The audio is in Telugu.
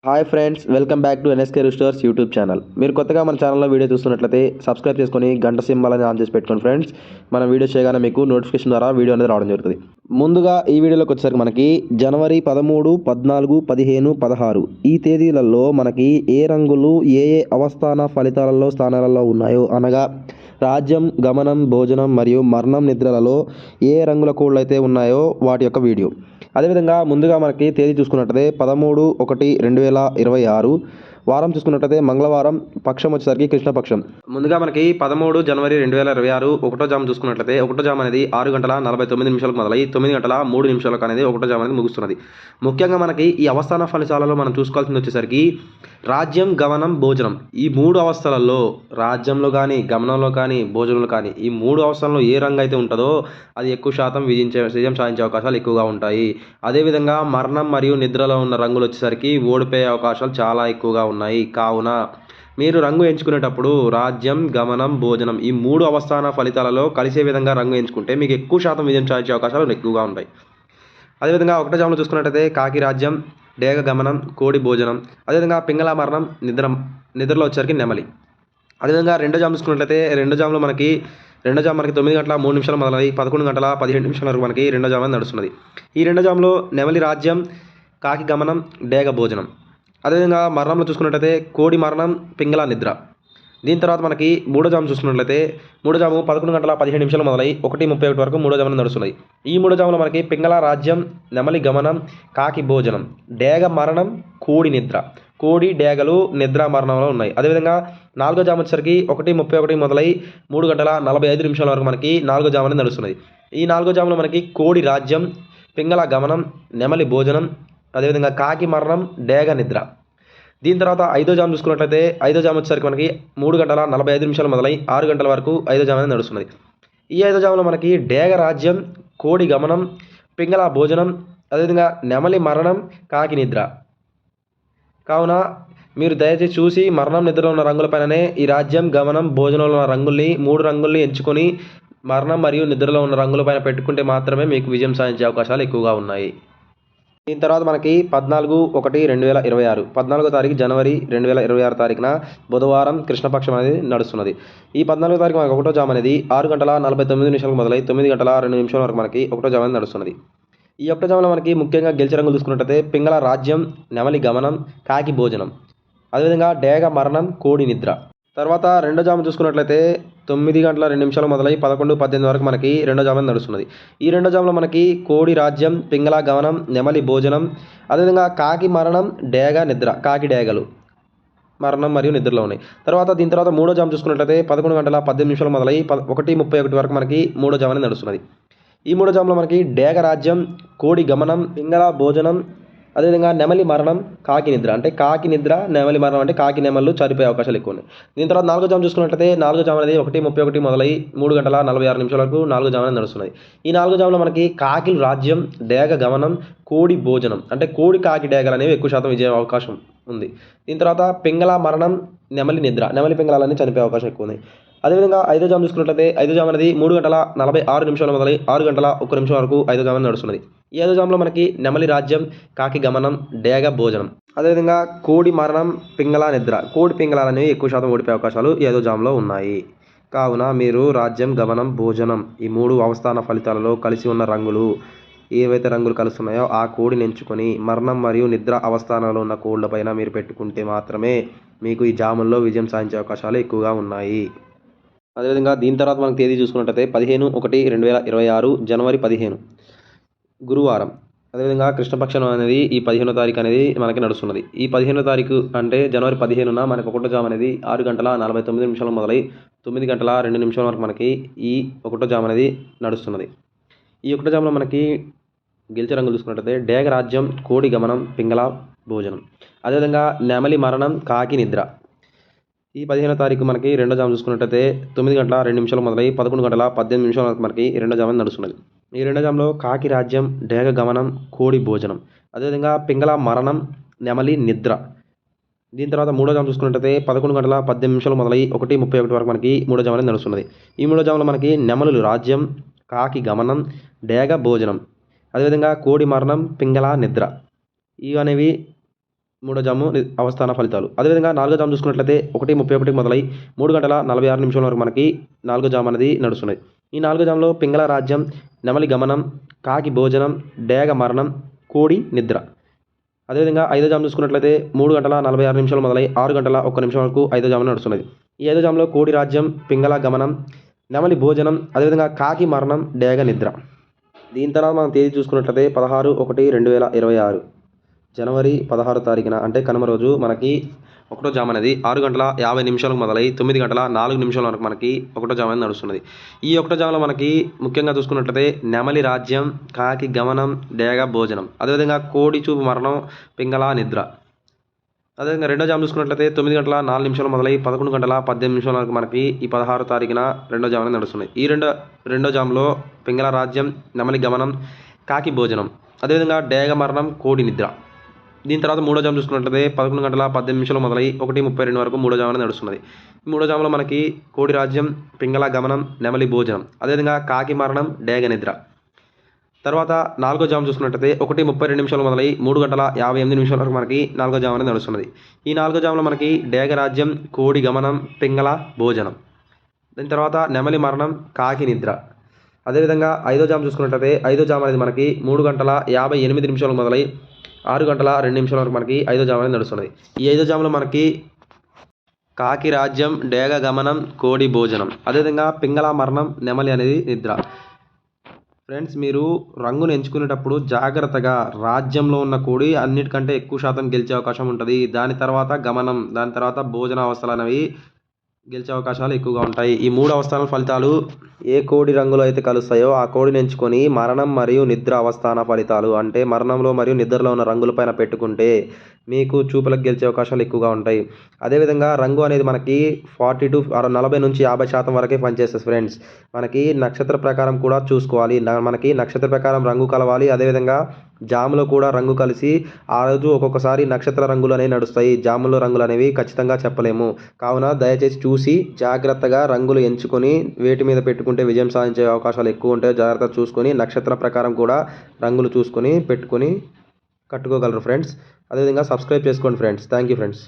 Hi friends, welcome back to NSK restores YouTube channel. మీరు కొత్తగా మన ఛానల్లో వీడియో చూస్తున్నట్లయితే సబ్స్క్రైబ్ చేసుకొని గంట సింబల్ అని ఆన్ చేసి పెట్టుకోండి ఫ్రెండ్స్. మనం వీడియో చేయగానే మీకు నోటిఫికేషన్ ద్వారా వీడియో అనేది రావడం జరుగుతుంది. ముందుగా ఈ వీడియోలోకి వచ్చేసరికి మనకి జనవరి 13, 14, 15, 16 ఈ తేదీలలో మనకి ఏ రంగులు ఏ ఏ అవస్థాన ఫలితాలలో స్థానాలలో ఉన్నాయో అనగా రాజ్యం, గమనం, భోజనం మరియు మరణం నిద్రలలో ఏ రంగుల కోడ్లు అయితే ఉన్నాయో వాటి యొక్క వీడియో. అదేవిధంగా ముందుగా మనకి తేదీ చూసుకున్నట్లయితే 13/1/2026 వారం చూసుకున్నట్లయితే మంగళవారం, పక్షం వచ్చేసరికి కృష్ణపక్షం. ముందుగా మనకి 13 జనవరి 2026 ఒకటో జాము చూసుకున్నట్లయితే ఒకటో జాము అనేది 6:49 మొదలై 9:03 అనేది ఒకటో జాము అనేది ముగుస్తున్నది. ముఖ్యంగా మనకి ఈ అవస్థాన ఫలితాలలో మనం చూసుకోవాల్సింది వచ్చేసరికి రాజ్యం, గమనం, భోజనం ఈ మూడు అవస్థలలో రాజ్యంలో కానీ, గమనంలో కానీ, భోజనంలో కానీ ఈ మూడు అవస్థలలో ఏ రంగు అయితే ఉంటుందో అది ఎక్కువ శాతం విజయం సాధించే అవకాశాలు ఎక్కువగా ఉంటాయి. అదేవిధంగా మరణం మరియు నిద్రలో ఉన్న రంగులు వచ్చేసరికి ఓడిపోయే అవకాశాలు చాలా ఎక్కువగా ఉన్నాయి. కావున మీరు రంగు ఎంచుకునేటప్పుడు రాజ్యం, గమనం, భోజనం ఈ మూడు అవస్థాన ఫలితాలలో కలిసే విధంగా రంగు ఎంచుకుంటే మీకు ఎక్కువ శాతం విజయం సాధించే అవకాశాలు ఎక్కువగా ఉంటాయి. అదేవిధంగా ఒకటో జాములో చూసుకున్నట్లయితే కాకి రాజ్యం, డేగ గమనం, కోడి భోజనం. అదేవిధంగా పింగళ మరణం, నిద్రలో వచ్చేసరికి నెమలి. అదేవిధంగా రెండో జాము చూసుకున్నట్లయితే రెండో జాములో మనకి 9:03 మొదలై 11:15 వరకు మనకి రెండో జాము నడుస్తున్నది. ఈ రెండో జాములో నెమలి రాజ్యం, కాకి గమనం, డేగ భోజనం. అదేవిధంగా మరణంలో చూసుకున్నట్లయితే కోడి మరణం, పింగళ నిద్ర. దీని తర్వాత మనకి మూడో జాము చూసుకున్నట్లయితే మూడో జాము 11:15 మొదలై 1:31 వరకు మూడో జాము నడుస్తున్నది. ఈ మూడో జాములో మనకి పింగళ రాజ్యం, నెమలి గమనం, కాకి భోజనం, డేగ మరణం, కోడి నిద్ర. కోడి, డేగలు నిద్ర మరణంలో ఉన్నాయి. అదేవిధంగా నాలుగో జాము వచ్చేసరికి 1:31 మొదలై 3:45 వరకు మనకి నాలుగో జాము అనేది నడుస్తున్నది. ఈ నాలుగో జాములో మనకి కోడి రాజ్యం, పింగళ గమనం, నెమలి భోజనం, అదేవిధంగా కాకి మరణం, డేగ నిద్ర. దీని తర్వాత ఐదో జాము చూసుకున్నట్లయితే ఐదో జాము వచ్చేసరికి మనకి 3:45 మొదలై 6 గంటల వరకు ఐదో జాము అనేది నడుస్తున్నది. ఈ ఐదో జాములో మనకి డేగ రాజ్యం, కోడి గమనం, పింగళ భోజనం, అదేవిధంగా నెమలి మరణం, కాకి నిద్ర. కావున మీరు దయచేసి చూసి మరణం, నిద్రలో ఉన్న రంగులపైననే ఈ రాజ్యం, గమనం, భోజనంలో ఉన్న రంగుల్ని మూడు రంగుల్ని ఎంచుకొని మరణం మరియు నిద్రలో ఉన్న రంగులపైన పెట్టుకుంటే మాత్రమే మీకు విజయం సాధించే అవకాశాలు ఎక్కువగా ఉన్నాయి. దీని తర్వాత మనకి 14/1/2026 14వ తారీఖు జనవరి 2026 తారీఖున బుధవారం కృష్ణపక్షం అనేది నడుస్తున్నది. ఈ 14వ తారీఖు మనకి ఒకటో జాము అనేది 6:49 మొదలై 9:02 వరకు మనకి ఒకటో జాము అనేది నడుస్తున్నది. ఈ ఒకటో జాములో మనకి ముఖ్యంగా గెలిచే రంగులు చూసుకున్నట్లయితే పింగళ రాజ్యం, నెమలి గమనం, కాకి భోజనం, అదేవిధంగా డేగ మరణం, కోడి నిద్ర. తర్వాత రెండో జాము చూసుకున్నట్లయితే 9:02 మొదలై 11:18 వరకు మనకి రెండో జాము నడుస్తున్నది. ఈ రెండో జాములో మనకి కోడి రాజ్యం, పింగళ గమనం, నెమలి భోజనం, అదేవిధంగా కాకి మరణం, డేగ నిద్ర. కాకి డేగలు మరణం మరియు నిద్రలో ఉన్నాయి. తర్వాత దీని తర్వాత మూడో జాము చూసుకున్నట్లయితే 11:18 మొదలై 1:31 వరకు మనకి మూడో జాము అనేది నడుస్తున్నది. ఈ మూడో జాములో మనకి డేగ రాజ్యం, కోడి గమనం, పింగళ భోజనం, అదేవిధంగా నెమలి మరణం, కాకి నిద్ర. అంటే కాకి నిద్ర, నెమలి మరణం అంటే కాకి నెమళ్ళు చనిపోయే అవకాశాలు ఎక్కువ ఉన్నాయి. దీని తర్వాత నాలుగో జాము చూసుకున్నట్లయితే నాలుగో జాము అనేది 1:31 మొదలై 3:46 వరకు నాలుగో జాము అనేది నడుస్తున్నది. ఈ నాలుగో జాములో మనకి కాకి రాజ్యం, డేగ గమనం, కోడి భోజనం అంటే కోడి, కాకి, డేగలు అనేవి ఎక్కువ శాతం విజయ అవకాశం ఉంది. దీని తర్వాత పింగళ మరణం, నెమలి నిద్ర. నెమలి పింగళాలన్నీ చనిపోయే అవకాశం ఎక్కువ ఉంది. అదేవిధంగా ఐదో జాము చూసుకున్నట్లయితే ఐదో జాము అనేది 3:46 మొదలై 6:01 వరకు ఐదో జాము నడుస్తున్నది. ఈ ఐదో జాములో మనకి నెమలి రాజ్యం, కాకి గమనం, డేగ భోజనం, అదేవిధంగా కోడి మరణం, పింగళ నిద్ర. కోడి పింగళాలు అనేవి ఎక్కువ శాతం ఓడిపోయే అవకాశాలు ఈ ఐదో జాములో ఉన్నాయి. కావున మీరు రాజ్యం, గమనం, భోజనం ఈ మూడు అవస్థాన ఫలితాలలో కలిసి ఉన్న రంగులు ఏవైతే రంగులు కలుస్తున్నాయో ఆ కోడిని ఎంచుకొని మరణం మరియు నిద్ర అవస్థానంలో ఉన్న కోడ్ల పైన మీరు పెట్టుకుంటే మాత్రమే మీకు ఈ జాముల్లో విజయం సాధించే అవకాశాలు ఎక్కువగా ఉన్నాయి. అదేవిధంగా దీని తర్వాత మనకు తేదీ చూసుకున్నట్లయితే 15/1/2026 జనవరి 15 గురువారం. అదేవిధంగా కృష్ణపక్షం అనేది ఈ 15వ తారీఖు అనేది మనకి నడుస్తున్నది. ఈ 15వ తారీఖు అంటే జనవరి 15న మనకు ఒకటో జాము అనేది 6:49 మొదలై 9:02 వరకు మనకి ఈ ఒకటో జాము అనేది నడుస్తున్నది. ఈ ఒకటో జాములో మనకి గెలిచే రంగులు చూసుకున్నట్లయితే డేగ రాజ్యం, కోడి గమనం, పింగళ భోజనం, అదేవిధంగా నెమలి మరణం, కాకి నిద్ర. ఈ 15వ తారీఖు మనకి రెండో జాము చూసుకున్నట్లయితే 9:02 మొదలై 11:18 వరకు మనకి రెండో జాము నడుస్తున్నది. ఈ రెండో జాములో కాకి రాజ్యం, డేగ గమనం, కోడి భోజనం, అదేవిధంగా పింగళ మరణం, నెమలి నిద్ర. దీని తర్వాత మూడో జాము చూసుకున్నట్లయితే 11:18 మొదలై 1:31 వరకు మనకి మూడో జాము అనేది నడుస్తున్నది. ఈ మూడో జాములో మనకి నెమలులు రాజ్యం, కాకి గమనం, డేగ భోజనం, అదేవిధంగా కోడి మరణం, పింగళ నిద్ర ఇవి అనేవి మూడో జాము అవస్థాన ఫలితాలు. అదేవిధంగా నాలుగో జాము చూసుకున్నట్లయితే 1:31 మొదలై 3 గంటల 46 నిమిషాల వరకు మనకి నాలుగో జాము అనేది నడుస్తున్నది. ఈ నాలుగో జాములో పింగళ రాజ్యం, నెమలి గమనం, కాకి భోజనం, డేగ మరణం, కోడి నిద్ర. అదేవిధంగా ఐదో జాము చూసుకున్నట్లయితే 3 గంటల 46 నిమిషాలు మొదలై 6 గంటల 1 నిమిషం వరకు ఐదో జాము నడుస్తున్నది. ఈ ఐదో జాములో కోడి రాజ్యం, పింగళ గమనం, నెమలి భోజనం, అదేవిధంగా కాకి మరణం, డేగ నిద్ర. దీని తర్వాత మనం తేదీ చూసుకున్నట్లయితే 16/1/2026 జనవరి 16 తారీఖున అంటే కనుమ రోజు మనకి ఒకటో జాము అనేది 6 గంటల 50 నిమిషాలకు మొదలై 9 గంటల 4 నిమిషాల వరకు మనకి ఒకటో జాము అనేది నడుస్తున్నది. ఈ ఒకటో జాములో మనకి ముఖ్యంగా చూసుకున్నట్లయితే నెమలి రాజ్యం, కాకి గమనం, డేగ భోజనం, అదేవిధంగా కోడి చూపు మరణం, పింగళ నిద్ర. అదేవిధంగా రెండో జాము చూసుకున్నట్లయితే 9 గంటల 4 నిమిషాలు మొదలై 11 గంటల 18 నిమిషాల వరకు మనకి ఈ 16 తారీఖున రెండో జాము అనేది నడుస్తుంది. ఈ రెండో జాములో పింగళ రాజ్యం, నెమలి గమనం, కాకి భోజనం, అదేవిధంగా డేగ మరణం, కోడి నిద్ర. దీని తర్వాత మూడో జాము చూసుకున్నట్లయితే 11 గంటల 18 నిమిషాలు మొదలై 1:32 వరకు మూడో జాము అనేది నడుస్తున్నది. ఈ మూడో జాములో మనకి కోడి రాజ్యం, పింగళ గమనం, నెమలి భోజనం, అదేవిధంగా కాకి మరణం, డేగ నిద్ర. తర్వాత నాలుగో జాము చూసుకున్నట్లయితే 1:32 నిమిషాలు మొదలై 3 గంటల 58 నిమిషాల వరకు మనకి నాలుగో జాము అనేది నడుస్తున్నది. ఈ నాలుగో జాములో మనకి డేగ రాజ్యం, కోడి గమనం, పింగళ భోజనం, దాని తర్వాత నెమలి మరణం, కాకి నిద్ర. అదేవిధంగా ఐదో జాము చూసుకున్నట్లయితే ఐదో జాము అనేది మనకి 3 గంటల 58 నిమిషాలు మొదలై 6 గంటల 2 నిమిషాల వరకు మనకి ఐదో జాము అనేది నడుస్తున్నది. ఈ ఐదో జాములో మనకి కాకి రాజ్యం, డేగ గమనం, కోడి భోజనం, అదేవిధంగా పింగళ మరణం, నెమలి అనేది నిద్ర. ఫ్రెండ్స్, మీరు రంగును ఎంచుకునేటప్పుడు జాగ్రత్తగా రాజ్యంలో ఉన్న కోడి అన్నిటికంటే ఎక్కువ శాతం గెలిచే అవకాశం ఉంటుంది. దాని తర్వాత గమనం, దాని తర్వాత భోజన అవస్థలు అనేవి గెలిచే అవకాశాలు ఎక్కువగా ఉంటాయి. ఈ 3 అవస్థానాల ఫలితాలు ఏ కోడి రంగులో అయితే కలుస్తాయో ఆ కోడిని ఎంచుకొని మరణం మరియు నిద్ర అవస్థాన ఫలితాలు అంటే మరణంలో మరియు నిద్రలో ఉన్న రంగులపైన పెట్టుకుంటే మీకు చూపులకు గెలిచే అవకాశాలు ఎక్కువగా ఉంటాయి. అదేవిధంగా రంగు అనేది మనకి 40 నుంచి 50% వరకే పనిచేస్తుంది ఫ్రెండ్స్. మనకి నక్షత్ర ప్రకారం కూడా చూసుకోవాలి. మనకి నక్షత్ర ప్రకారం రంగు కలవాలి. అదేవిధంగా జాములో కూడా రంగు కలిసి ఆ రోజు ఒక్కొక్కసారి నక్షత్ర రంగులు అనేవి నడుస్తాయి. జాములో రంగులు అనేవి ఖచ్చితంగా చెప్పలేము. కావున దయచేసి చూసి జాగ్రత్తగా రంగులు ఎంచుకొని వేటి మీద పెట్టుకుంటే విజయం సాధించే అవకాశాలు ఎక్కువ ఉంటాయో జాగ్రత్తగా చూసుకొని నక్షత్ర ప్రకారం కూడా రంగులు చూసుకొని పెట్టుకొని కట్టుకోగలరు ఫ్రెండ్స్. అదేవిధంగా సబ్స్క్రైబ్ చేసుకోండి ఫ్రెండ్స్. Thank you friends.